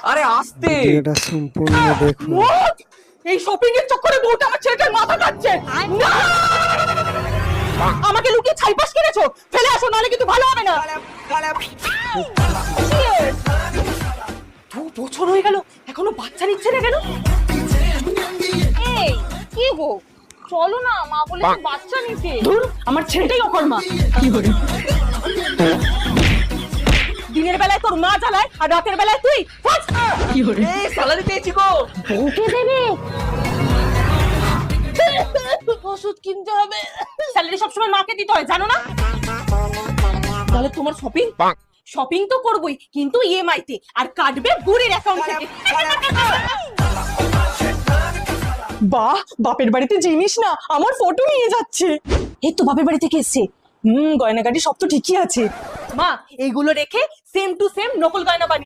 আরে আস্তে। ভিডিওটা সম্পূর্ণ দেখুন। What? এই শপিং এর চক্করে বউটা আমার ছেলেটার মাথা খাচ্ছে। না! আমাকে লুকিয়ে ছাইপাস কিনেছো, ফেলে আসো নাহলে কিন্তু ভালো হবে না। 2 বছর হয়ে গেল এখনো বাচ্চা নিচ্ছে না কেন? এই কি গো, চলো না, মা বলে বাচ্চা নিতে। ধুর, আমার ছেলেটাই অকর্মা। কি করে দিনের বেলায় তোর মা জ্বালায় আর রাতের বেলায় তুই? কি করে এই স্যালারি পেয়েছি গো। বউকে দেবে, ওষুধ কিনতে হবে। স্যালারি সবসময় মাকে দিতে হয় জানো না? তাহলে তোমার শপিং শপিং তো করবই, কিন্তু ইএমআই তে, আর কাটবে বুড়ির অ্যাকাউন্ট থেকে। বাহ, বাপের বাড়িতে জিনিস না আমার ফটো নিয়ে যাচ্ছে। এই তো বাপের বাড়ি থেকে এসছে। গয়নাগাটি সব তো ঠিকই আছে। মা এইগুলো রেখে সেম টু সেম নকল গয়না বানিয়ে